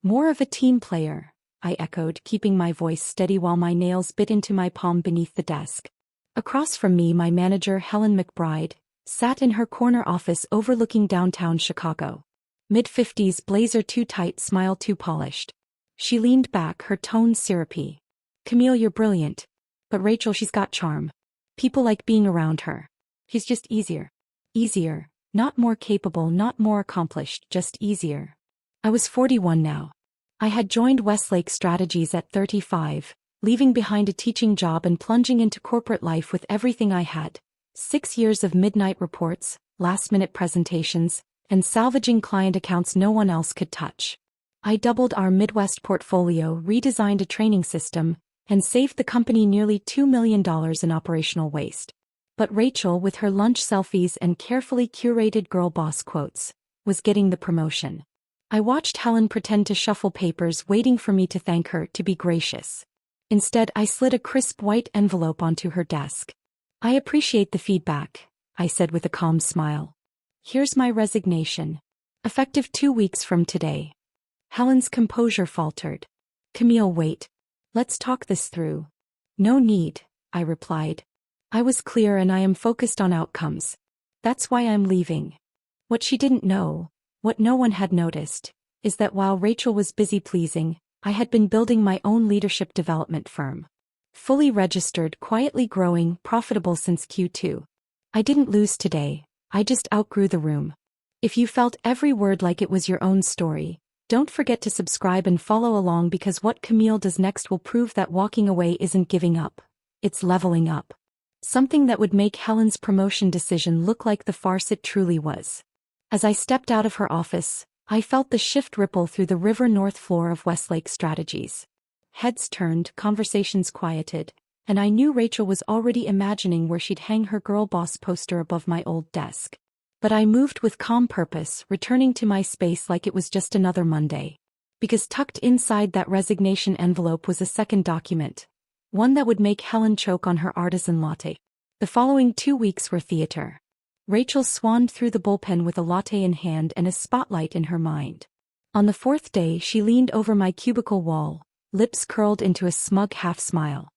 More of a team player, I echoed, keeping my voice steady while my nails bit into my palm beneath the desk. Across from me, my manager, Helen McBride, sat in her corner office overlooking downtown Chicago. Mid-50s, blazer too tight, smile too polished. She leaned back, her tone syrupy. "Camille, you're brilliant. But Rachel, she's got charm. People like being around her. She's just easier. Easier. Not more capable, not more accomplished, just easier." I was 41 now. I had joined Westlake Strategies at 35, leaving behind a teaching job and plunging into corporate life with everything I had. 6 years of midnight reports, last-minute presentations, and salvaging client accounts no one else could touch. I doubled our Midwest portfolio, redesigned a training system, and saved the company nearly $2 million in operational waste. But Rachel, with her lunch selfies and carefully curated girl boss quotes, was getting the promotion. I watched Helen pretend to shuffle papers, waiting for me to thank her, to be gracious. Instead, I slid a crisp white envelope onto her desk. "I appreciate the feedback," I said with a calm smile. "Here's my resignation. Effective 2 weeks from today." Helen's composure faltered. "Camille, wait. Let's talk this through." "No need," I replied. "I was clear and I am focused on outcomes. That's why I'm leaving." What she didn't know, what no one had noticed, is that while Rachel was busy pleasing, I had been building my own leadership development firm. Fully registered, quietly growing, profitable since Q2. I didn't lose today, I just outgrew the room. If you felt every word like it was your own story, don't forget to subscribe and follow along, because what Camille does next will prove that walking away isn't giving up, it's leveling up. Something that would make Helen's promotion decision look like the farce it truly was. As I stepped out of her office, I felt the shift ripple through the river north floor of Westlake Strategies. Heads turned, conversations quieted, and I knew Rachel was already imagining where she'd hang her girl boss poster above my old desk. But I moved with calm purpose, returning to my space like it was just another Monday. Because tucked inside that resignation envelope was a second document, one that would make Helen choke on her artisan latte. The following 2 weeks were theater. Rachel swanned through the bullpen with a latte in hand and a spotlight in her mind. On the 4th day, she leaned over my cubicle wall, lips curled into a smug half-smile.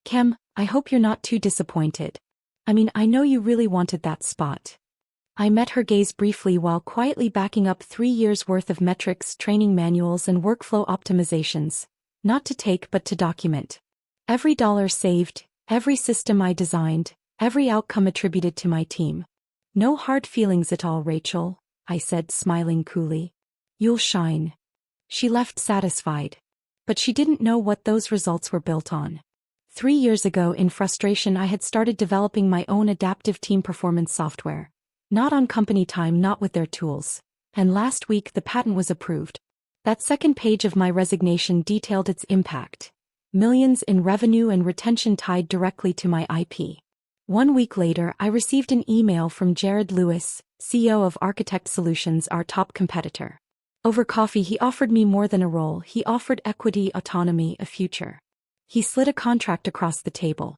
"Cam, I hope you're not too disappointed. I mean, I know you really wanted that spot." I met her gaze briefly while quietly backing up 3 years' worth of metrics, training manuals and workflow optimizations. Not to take but to document. Every dollar saved, every system I designed, every outcome attributed to my team. "No hard feelings at all, Rachel," I said, smiling coolly. "You'll shine." She left satisfied. But she didn't know what those results were built on. 3 years ago, in frustration, I had started developing my own adaptive team performance software. Not on company time, not with their tools. And last week the patent was approved. That second page of my resignation detailed its impact. Millions in revenue and retention tied directly to my IP. 1 week later, I received an email from Jared Lewis, CEO of Architect Solutions, our top competitor. Over coffee, he offered me more than a role. He offered equity, autonomy, a future. He slid a contract across the table.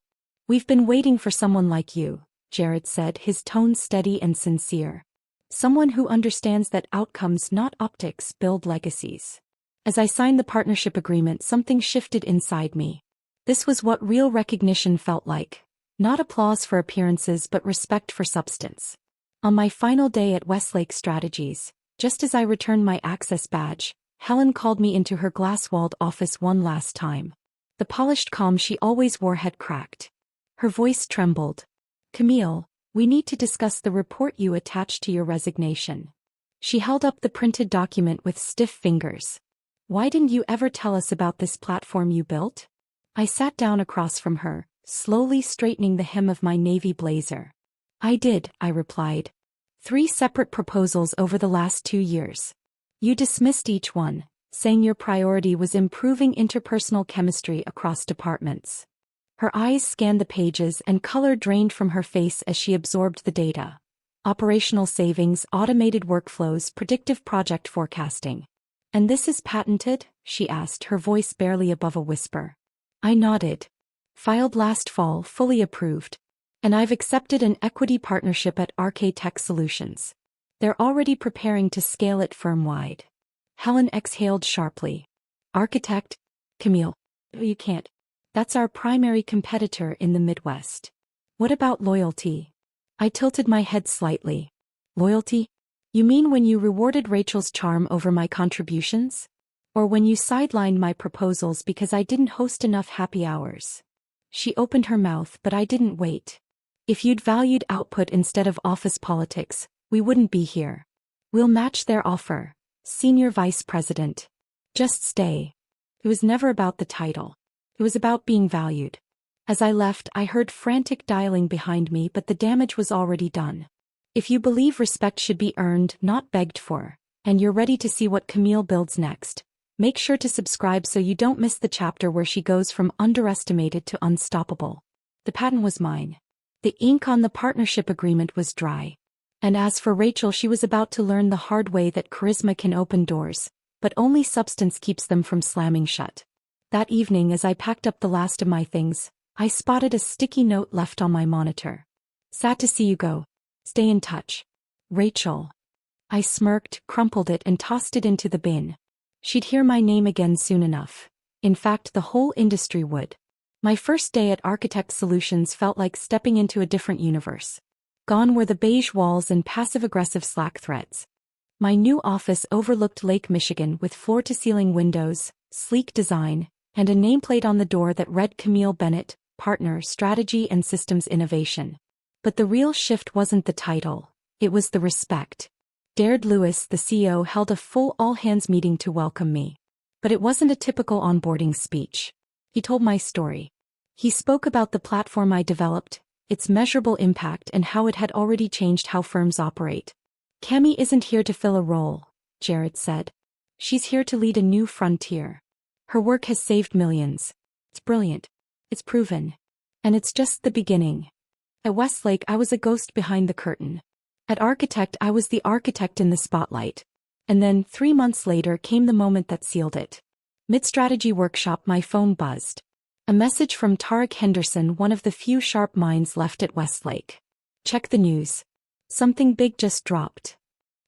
"We've been waiting for someone like you," Jared said, his tone steady and sincere. "Someone who understands that outcomes, not optics, build legacies." As I signed the partnership agreement, something shifted inside me. This was what real recognition felt like. Not applause for appearances but respect for substance. On my final day at Westlake Strategies, just as I returned my access badge, Helen called me into her glass-walled office one last time. The polished calm she always wore had cracked. Her voice trembled. "Camille, we need to discuss the report you attached to your resignation." She held up the printed document with stiff fingers. "Why didn't you ever tell us about this platform you built?" I sat down across from her, slowly straightening the hem of my navy blazer. "I did," I replied. 3 separate proposals over the last 2 years. You dismissed each one, saying your priority was improving interpersonal chemistry across departments. Her eyes scanned the pages and color drained from her face as she absorbed the data. Operational savings, automated workflows, predictive project forecasting. "And this is patented?" she asked, her voice barely above a whisper. I nodded. "Filed last fall, fully approved. And I've accepted an equity partnership at Architect Solutions. They're already preparing to scale it firm-wide." Helen exhaled sharply. Architect? Camille. You can't. That's our primary competitor in the Midwest. What about loyalty? I tilted my head slightly. Loyalty? You mean when you rewarded Rachel's charm over my contributions? Or when you sidelined my proposals because I didn't host enough happy hours? She opened her mouth, but I didn't wait. If you'd valued output instead of office politics, we wouldn't be here. We'll match their offer. Senior Vice President. Just stay. It was never about the title. It was about being valued. As I left, I heard frantic dialing behind me, but the damage was already done. If you believe respect should be earned, not begged for, and you're ready to see what Camille builds next, make sure to subscribe so you don't miss the chapter where she goes from underestimated to unstoppable. The patent was mine. The ink on the partnership agreement was dry. And as for Rachel, she was about to learn the hard way that charisma can open doors, but only substance keeps them from slamming shut. That evening, as I packed up the last of my things, I spotted a sticky note left on my monitor. Sad to see you go. Stay in touch. Rachel. I smirked, crumpled it, and tossed it into the bin. She'd hear my name again soon enough. In fact, the whole industry would. My first day at Architect Solutions felt like stepping into a different universe. Gone were the beige walls and passive-aggressive Slack threads. My new office overlooked Lake Michigan with floor-to-ceiling windows, sleek design, and a nameplate on the door that read Camille Bennett, Partner, Strategy and Systems Innovation. But the real shift wasn't the title, it was the respect. Jared Lewis, the CEO, held a full all-hands meeting to welcome me. But it wasn't a typical onboarding speech. He told my story. He spoke about the platform I developed, its measurable impact, and how it had already changed how firms operate. Cami isn't here to fill a role, Jared said. She's here to lead a new frontier. Her work has saved millions. It's brilliant. It's proven. And it's just the beginning. At Westlake, I was a ghost behind the curtain. At Architect, I was the architect in the spotlight. And then, 3 months later, came the moment that sealed it. Mid-strategy workshop, my phone buzzed. A message from Tarek Henderson, one of the few sharp minds left at Westlake. Check the news. Something big just dropped.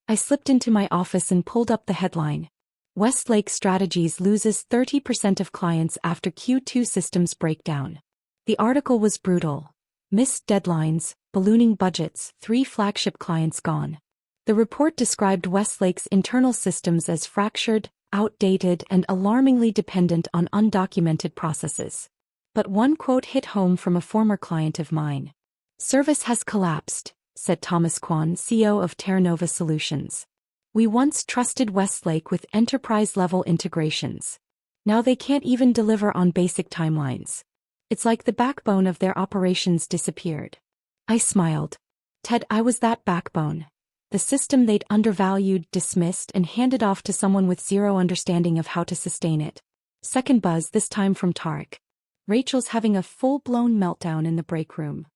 I slipped into my office and pulled up the headline. Westlake Strategies loses 30% of clients after Q2 systems breakdown. The article was brutal. Missed deadlines, ballooning budgets, 3 flagship clients gone. The report described Westlake's internal systems as fractured, outdated, and alarmingly dependent on undocumented processes. But one quote hit home from a former client of mine. Service has collapsed, said Thomas Kwan, CEO of Terranova Solutions. We once trusted Westlake with enterprise-level integrations. Now they can't even deliver on basic timelines. It's like the backbone of their operations disappeared. I smiled. Ted, I was that backbone. The system they'd undervalued, dismissed, and handed off to someone with zero understanding of how to sustain it. Second buzz, this time from Tarek. Rachel's having a full-blown meltdown in the break room.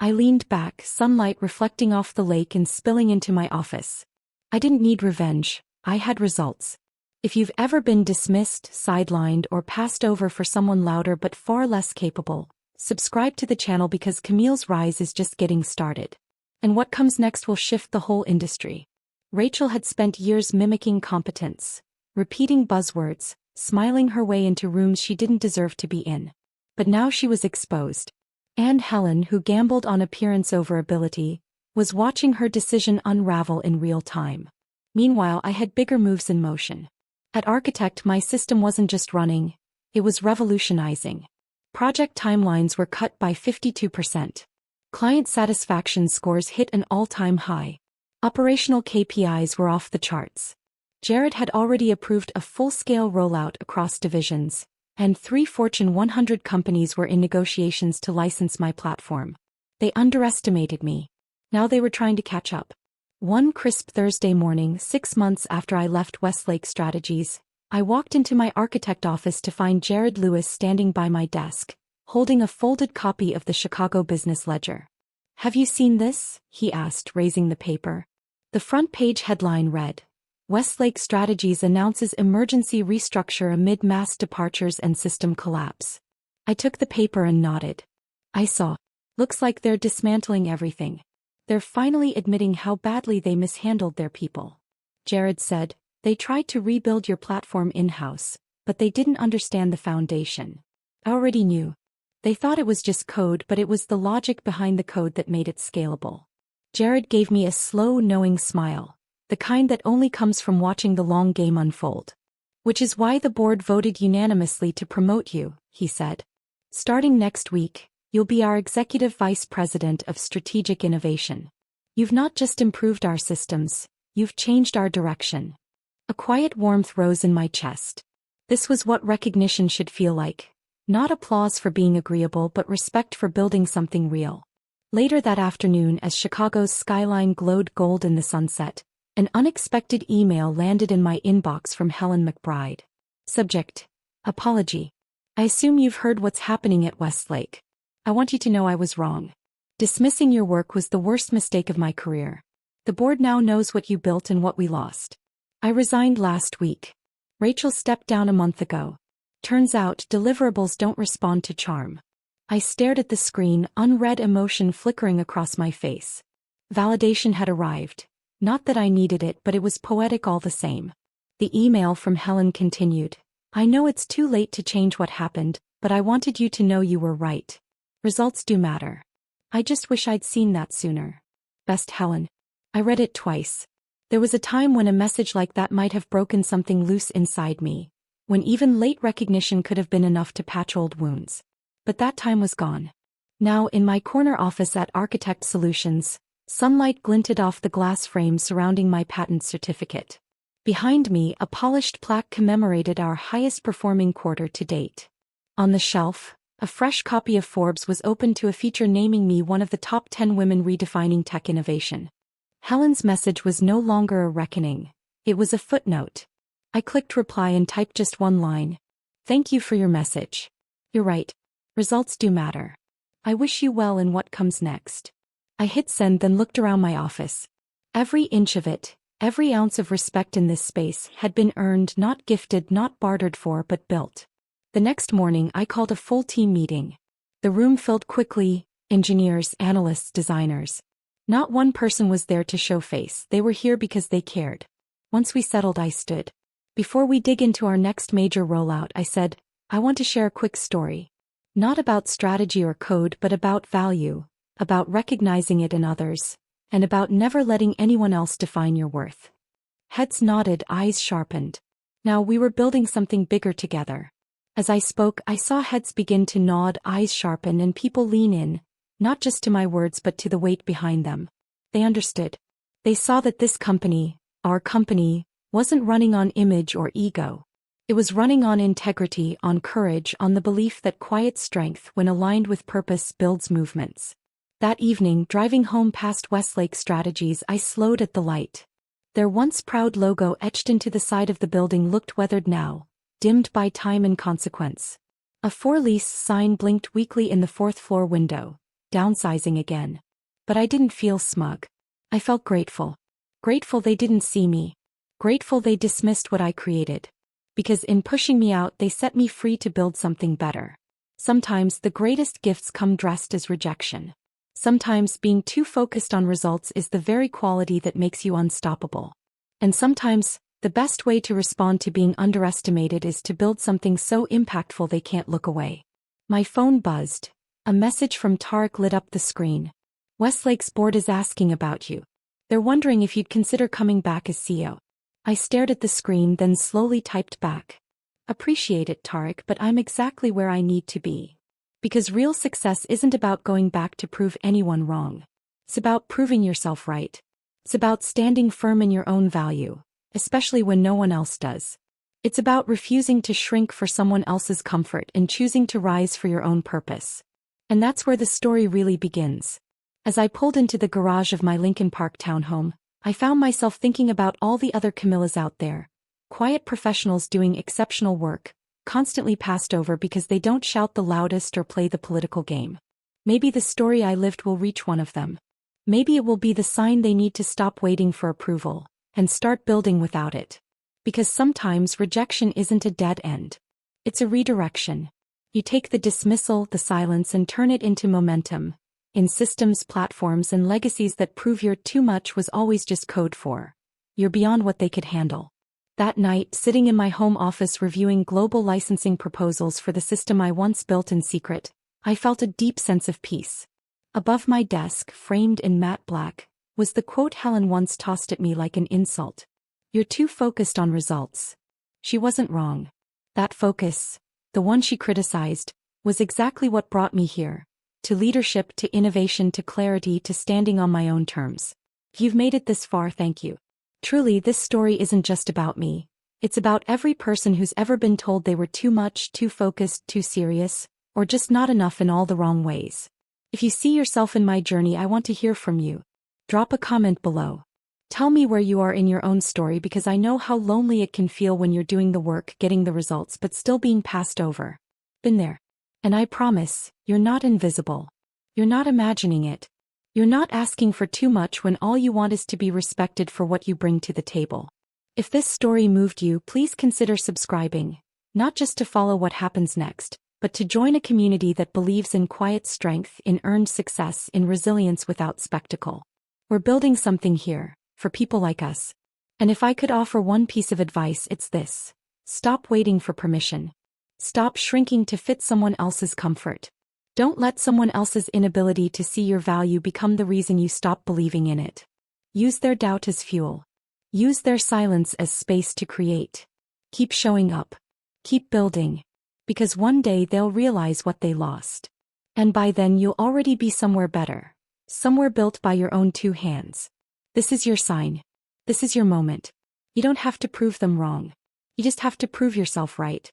I leaned back, sunlight reflecting off the lake and spilling into my office. I didn't need revenge, I had results. If you've ever been dismissed, sidelined, or passed over for someone louder but far less capable, subscribe to the channel because Camille's rise is just getting started. And what comes next will shift the whole industry. Rachel had spent years mimicking competence, repeating buzzwords, smiling her way into rooms she didn't deserve to be in. But now she was exposed. And Helen, who gambled on appearance over ability, was watching her decision unravel in real time. Meanwhile, I had bigger moves in motion. At Architect, my system wasn't just running, it was revolutionizing. Project timelines were cut by 52%. Client satisfaction scores hit an all-time high. Operational KPIs were off the charts. Jared had already approved a full-scale rollout across divisions, and 3 Fortune 100 companies were in negotiations to license my platform. They underestimated me. Now they were trying to catch up. One crisp Thursday morning, 6 months after I left Westlake Strategies, I walked into my architect office to find Jared Lewis standing by my desk, holding a folded copy of the Chicago Business Ledger. "Have you seen this?" he asked, raising the paper. The front page headline read, "Westlake Strategies announces emergency restructure amid mass departures and system collapse." I took the paper and nodded. I saw. Looks like they're dismantling everything. They're finally admitting how badly they mishandled their people. Jared said, They tried to rebuild your platform in-house, but they didn't understand the foundation. I already knew. They thought it was just code, but it was the logic behind the code that made it scalable. Jared gave me a slow, knowing smile, the kind that only comes from watching the long game unfold. Which is why the board voted unanimously to promote you, he said. Starting next week, you'll be our Executive Vice President of Strategic Innovation. You've not just improved our systems, you've changed our direction. A quiet warmth rose in my chest. This was what recognition should feel like. Not applause for being agreeable, but respect for building something real. Later that afternoon, as Chicago's skyline glowed gold in the sunset, an unexpected email landed in my inbox from Helen McBride. Subject: Apology. I assume you've heard what's happening at Westlake. I want you to know I was wrong. Dismissing your work was the worst mistake of my career. The board now knows what you built and what we lost. I resigned last week. Rachel stepped down a month ago. Turns out deliverables don't respond to charm. I stared at the screen, unread emotion flickering across my face. Validation had arrived. Not that I needed it, but it was poetic all the same. The email from Helen continued. I know it's too late to change what happened, but I wanted you to know you were right. Results do matter. I just wish I'd seen that sooner. Best Helen. I read it twice. There was a time when a message like that might have broken something loose inside me, when even late recognition could have been enough to patch old wounds. But that time was gone. Now, in my corner office at Architect Solutions, sunlight glinted off the glass frame surrounding my patent certificate. Behind me, a polished plaque commemorated our highest-performing quarter to date. On the shelf, a fresh copy of Forbes was open to a feature naming me one of the top 10 women redefining tech innovation. Helen's message was no longer a reckoning. It was a footnote. I clicked reply and typed just one line. Thank you for your message. You're right. Results do matter. I wish you well in what comes next. I hit send, then looked around my office. Every inch of it, every ounce of respect in this space had been earned, not gifted, not bartered for, but built. The next morning I called a full team meeting. The room filled quickly, engineers, analysts, designers. Not one person was there to show face, they were here because they cared. Once we settled, I stood. Before we dig into our next major rollout, I said, I want to share a quick story. Not about strategy or code, but about value, about recognizing it in others, and about never letting anyone else define your worth. Heads nodded, eyes sharpened. Now we were building something bigger together. As I spoke, I saw heads begin to nod, eyes sharpen, and people lean in, not just to my words but to the weight behind them. They understood. They saw that this company, our company, wasn't running on image or ego. It was running on integrity, on courage, on the belief that quiet strength, when aligned with purpose, builds movements. That evening, driving home past Westlake Strategies, I slowed at the light. Their once proud logo etched into the side of the building looked weathered now, dimmed by time and consequence. A for-lease sign blinked weakly in the fourth-floor window, downsizing again. But I didn't feel smug. I felt grateful. Grateful they didn't see me. Grateful they dismissed what I created. Because in pushing me out, they set me free to build something better. Sometimes the greatest gifts come dressed as rejection. Sometimes being too focused on results is the very quality that makes you unstoppable. And sometimes, the best way to respond to being underestimated is to build something so impactful they can't look away. My phone buzzed. A message from Tarek lit up the screen. Westlake's board is asking about you. They're wondering if you'd consider coming back as CEO. I stared at the screen, then slowly typed back. Appreciate it, Tarek, but I'm exactly where I need to be. Because real success isn't about going back to prove anyone wrong. It's about proving yourself right. It's about standing firm in your own value, especially when no one else does. It's about refusing to shrink for someone else's comfort and choosing to rise for your own purpose. And that's where the story really begins. As I pulled into the garage of my Lincoln Park townhome, I found myself thinking about all the other Camillas out there, quiet professionals doing exceptional work, constantly passed over because they don't shout the loudest or play the political game. Maybe the story I lived will reach one of them. Maybe it will be the sign they need to stop waiting for approval and start building without it. Because sometimes rejection isn't a dead end. It's a redirection. You take the dismissal, the silence, and turn it into momentum. In systems, platforms, and legacies that prove your too much was always just code for. You're beyond what they could handle. That night, sitting in my home office reviewing global licensing proposals for the system I once built in secret, I felt a deep sense of peace. Above my desk, framed in matte black, was the quote Helen once tossed at me like an insult. "You're too focused on results." She wasn't wrong. That focus, the one she criticized, was exactly what brought me here. To leadership, to innovation, to clarity, to standing on my own terms. You've made it this far, thank you. Truly, this story isn't just about me. It's about every person who's ever been told they were too much, too focused, too serious, or just not enough in all the wrong ways. If you see yourself in my journey, I want to hear from you. Drop a comment below. Tell me where you are in your own story, because I know how lonely it can feel when you're doing the work, getting the results, but still being passed over. Been there. And I promise, you're not invisible. You're not imagining it. You're not asking for too much when all you want is to be respected for what you bring to the table. If this story moved you, please consider subscribing, not just to follow what happens next, but to join a community that believes in quiet strength, in earned success, in resilience without spectacle. We're building something here, for people like us. And if I could offer one piece of advice, it's this. Stop waiting for permission. Stop shrinking to fit someone else's comfort. Don't let someone else's inability to see your value become the reason you stop believing in it. Use their doubt as fuel. Use their silence as space to create. Keep showing up. Keep building. Because one day they'll realize what they lost. And by then you'll already be somewhere better. Somewhere built by your own two hands. This is your sign. This is your moment. You don't have to prove them wrong. You just have to prove yourself right.